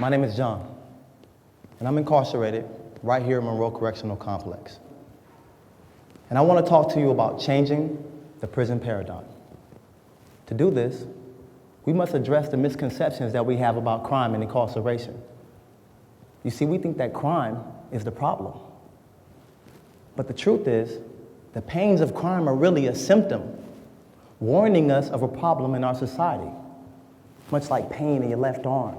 My name is John, and I'm incarcerated right here at Monroe Correctional Complex. And I want to talk to you about changing the prison paradigm. To do this, we must address the misconceptions that we have about crime and incarceration. You see, we think that crime is the problem. But the truth is, the pains of crime are really a symptom, warning us of a problem in our society, much like pain in your left arm,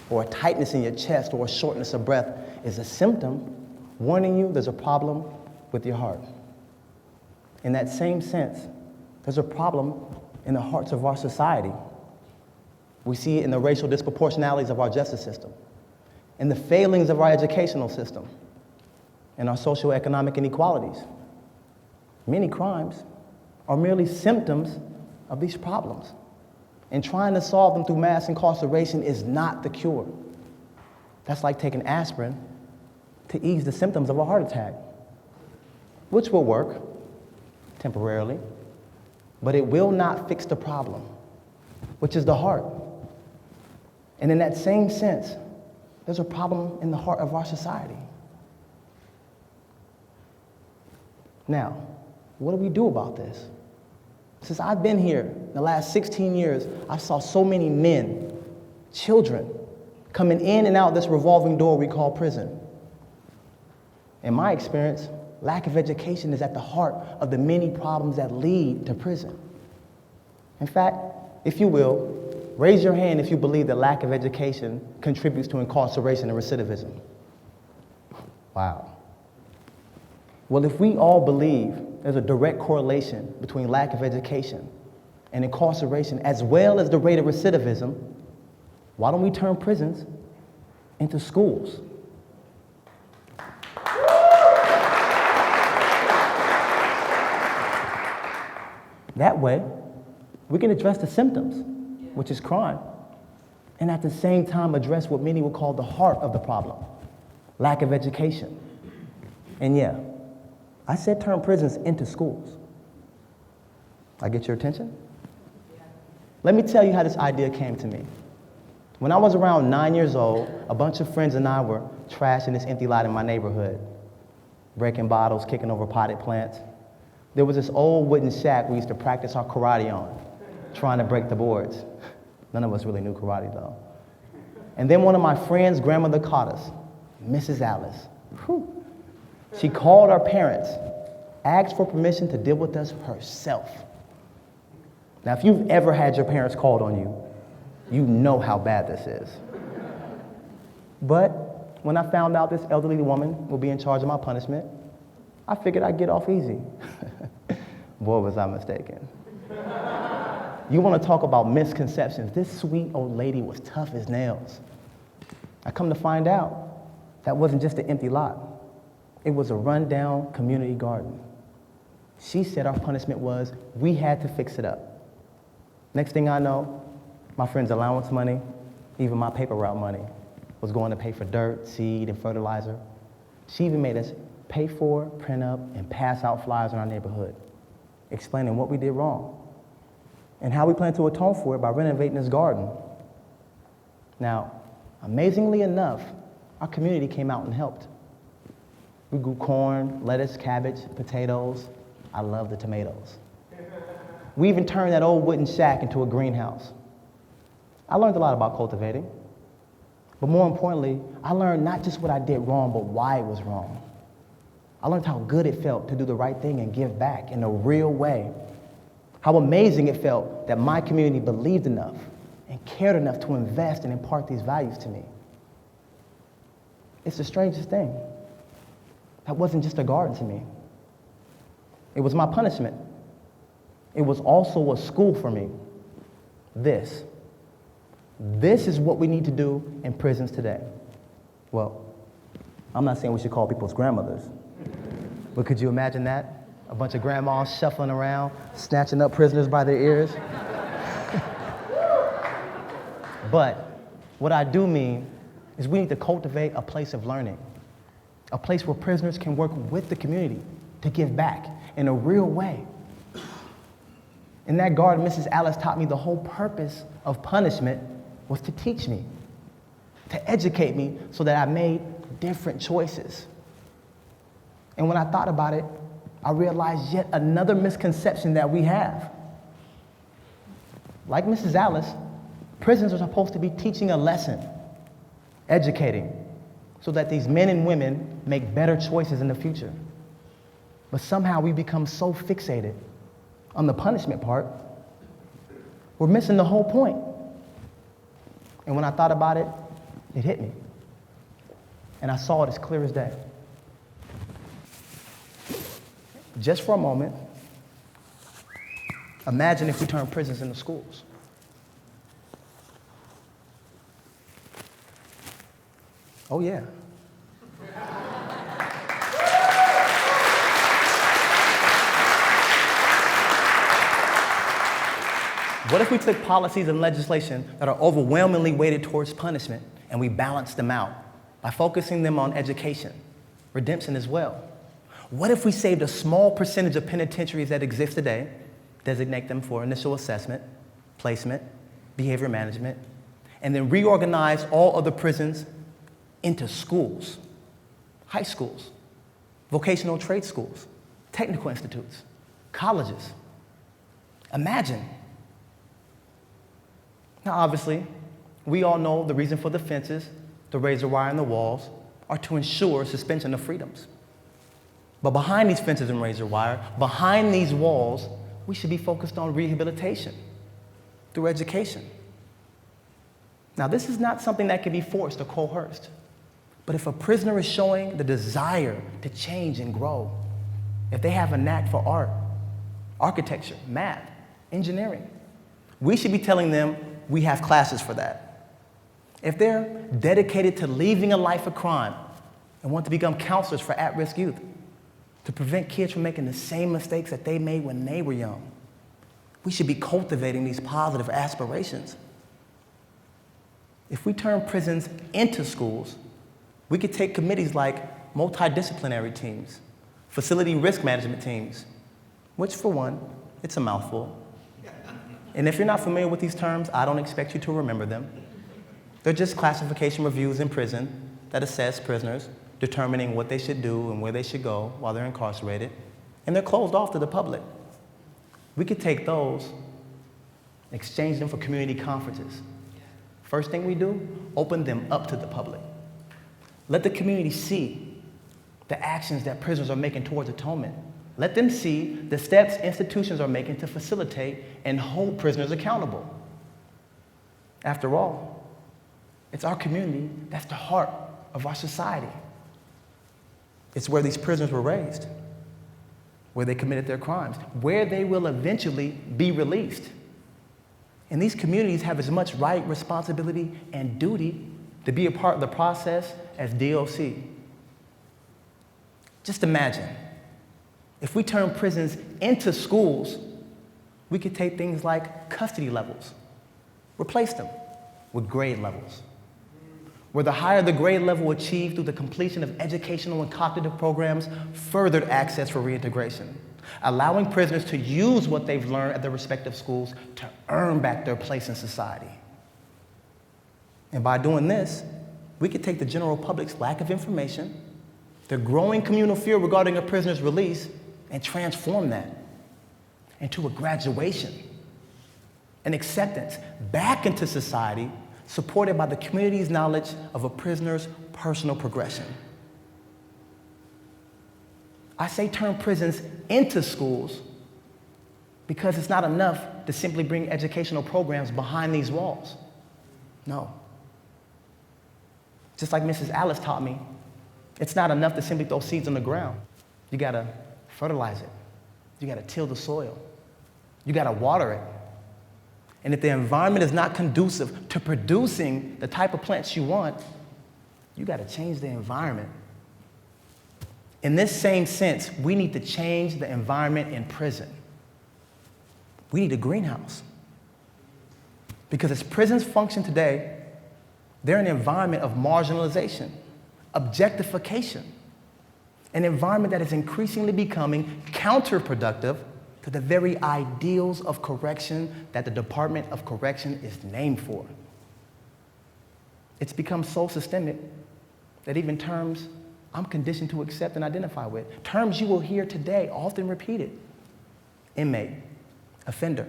or a tightness in your chest, or a shortness of breath is a symptom warning you there's a problem with your heart. In that same sense, there's a problem in the hearts of our society. We see it in the racial disproportionalities of our justice system, in the failings of our educational system, in our socioeconomic inequalities. Many crimes are merely symptoms of these problems, and trying to solve them through mass incarceration is not the cure. That's like taking aspirin to ease the symptoms of a heart attack, which will work temporarily, but it will not fix the problem, which is the heart. And in that same sense, there's a problem in the heart of our society. Now, what do we do about this? Since I've been here the last 16 years, I saw so many men, children, coming in and out this revolving door we call prison. In my experience, lack of education is at the heart of the many problems that lead to prison. In fact, if you will, raise your hand if you believe that lack of education contributes to incarceration and recidivism. Wow. Well, if we all believe there's a direct correlation between lack of education and incarceration, as well as the rate of recidivism, why don't we turn prisons into schools? That way, we can address the symptoms, which is crime, and at the same time address what many would call the heart of the problem, lack of education. And yeah, I said turn prisons into schools. I get your attention? Let me tell you how this idea came to me. When I was around 9 years old, a bunch of friends and I were trashing this empty lot in my neighborhood, breaking bottles, kicking over potted plants. There was this old wooden shack we used to practice our karate on, trying to break the boards. None of us really knew karate, though. And then one of my friends' grandmother caught us, Mrs. Alice. Whew. She called our parents, asked for permission to deal with us herself. Now, if you've ever had your parents called on you, you know how bad this is. But when I found out this elderly woman would be in charge of my punishment, I figured I'd get off easy. Boy, was I mistaken. You want to talk about misconceptions. This sweet old lady was tough as nails. I come to find out that wasn't just an empty lot. It was a rundown community garden. She said our punishment was we had to fix it up. Next thing I know, my friend's allowance money, even my paper route money, was going to pay for dirt, seed, and fertilizer. She even made us pay for, print up, and pass out flyers in our neighborhood, explaining what we did wrong and how we plan to atone for it by renovating this garden. Now, amazingly enough, our community came out and helped. We grew corn, lettuce, cabbage, potatoes. I love the tomatoes. We even turned that old wooden shack into a greenhouse. I learned a lot about cultivating, but more importantly, I learned not just what I did wrong, but why it was wrong. I learned how good it felt to do the right thing and give back in a real way. How amazing it felt that my community believed enough and cared enough to invest and impart these values to me. It's the strangest thing. That wasn't just a garden to me. It was my punishment. It was also a school for me. This is what we need to do in prisons today. Well, I'm not saying we should call people's grandmothers, but could you imagine that? A bunch of grandmas shuffling around, snatching up prisoners by their ears. But what I do mean is we need to cultivate a place of learning, a place where prisoners can work with the community to give back in a real way. In that garden, Mrs. Alice taught me the whole purpose of punishment was to teach me. to educate me so that I made different choices. And when I thought about it, I realized yet another misconception that we have. Like Mrs. Alice, prisons are supposed to be teaching a lesson, educating, so that these men and women make better choices in the future. But somehow we become so fixated on the punishment part, we're missing the whole point. And when I thought about it, it hit me. And I saw it as clear as day. Just for a moment, imagine if we turn prisons into schools. Oh yeah. What if we took policies and legislation that are overwhelmingly weighted towards punishment and we balanced them out by focusing them on education, redemption as well? What if we saved a small percentage of penitentiaries that exist today, designate them for initial assessment, placement, behavior management, and then reorganize all other prisons into schools, high schools, vocational trade schools, technical institutes, colleges? Imagine. Now, obviously, we all know the reason for the fences, the razor wire, and the walls are to ensure suspension of freedoms. But behind these fences and razor wire, behind these walls, we should be focused on rehabilitation through education. Now, this is not something that can be forced or coerced. But if a prisoner is showing the desire to change and grow, if they have a knack for art, architecture, math, engineering, we should be telling them we have classes for that. If they're dedicated to leaving a life of crime and want to become counselors for at-risk youth, to prevent kids from making the same mistakes that they made when they were young, we should be cultivating these positive aspirations. If we turn prisons into schools, we could take committees like multidisciplinary teams, facility risk management teams, which for one, it's a mouthful. And if you're not familiar with these terms, I don't expect you to remember them. They're just classification reviews in prison that assess prisoners, determining what they should do and where they should go while they're incarcerated, and they're closed off to the public. We could take those, exchange them for community conferences. First thing we do, open them up to the public. Let the community see the actions that prisoners are making towards atonement. Let them see the steps institutions are making to facilitate and hold prisoners accountable. After all, it's our community that's the heart of our society. It's where these prisoners were raised, where they committed their crimes, where they will eventually be released. And these communities have as much right, responsibility, and duty to be a part of the process as DOC. Just imagine, if we turn prisons into schools, we could take things like custody levels, replace them with grade levels, where the higher the grade level achieved through the completion of educational and cognitive programs furthered access for reintegration, allowing prisoners to use what they've learned at their respective schools to earn back their place in society. And by doing this, we could take the general public's lack of information, their growing communal fear regarding a prisoner's release, and transform that into a graduation, an acceptance back into society supported by the community's knowledge of a prisoner's personal progression. I say turn prisons into schools because it's not enough to simply bring educational programs behind these walls. No. Just like Mrs. Alice taught me, it's not enough to simply throw seeds on the ground. You gotta fertilize it. You gotta till the soil. You gotta water it. And if the environment is not conducive to producing the type of plants you want, you gotta change the environment. In this same sense, we need to change the environment in prison. We need a greenhouse. Because as prisons function today, they're an environment of marginalization, objectification, an environment that is increasingly becoming counterproductive to the very ideals of correction that the Department of Correction is named for. It's become so systemic that even terms I'm conditioned to accept and identify with, terms you will hear today often repeated: inmate, offender,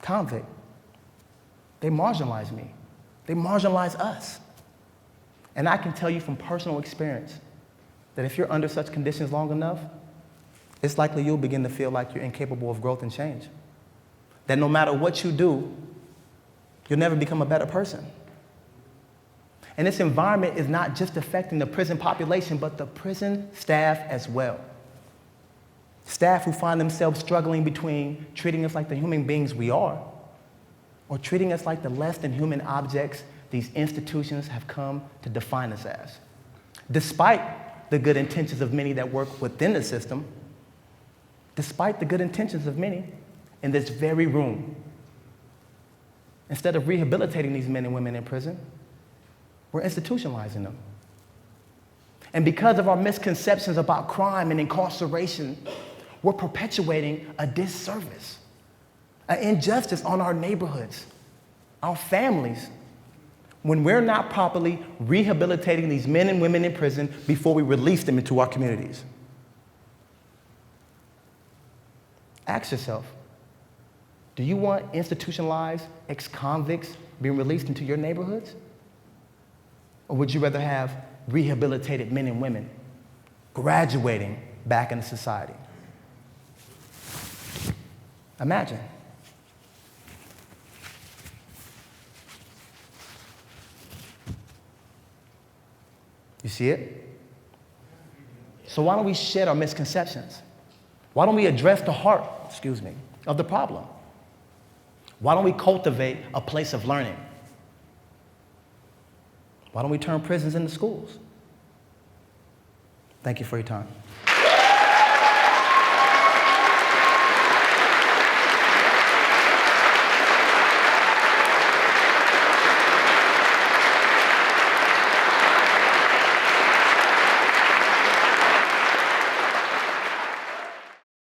convict. They marginalize me. They marginalize us. And I can tell you from personal experience that if you're under such conditions long enough, it's likely you'll begin to feel like you're incapable of growth and change. That no matter what you do, you'll never become a better person. And this environment is not just affecting the prison population, but the prison staff as well. Staff who find themselves struggling between treating us like the human beings we are, or treating us like the less than human objects these institutions have come to define us as. Despite the good intentions of many that work within the system, despite the good intentions of many in this very room, instead of rehabilitating these men and women in prison, we're institutionalizing them. And because of our misconceptions about crime and incarceration, we're perpetuating a disservice, an injustice on our neighborhoods, our families, when we're not properly rehabilitating these men and women in prison before we release them into our communities. Ask yourself, do you want institutionalized ex-convicts being released into your neighborhoods? Or would you rather have rehabilitated men and women graduating back into society? Imagine. You see it? So why don't we shed our misconceptions? Why don't we address the heart, of the problem? Why don't we cultivate a place of learning? Why don't we turn prisons into schools? Thank you for your time.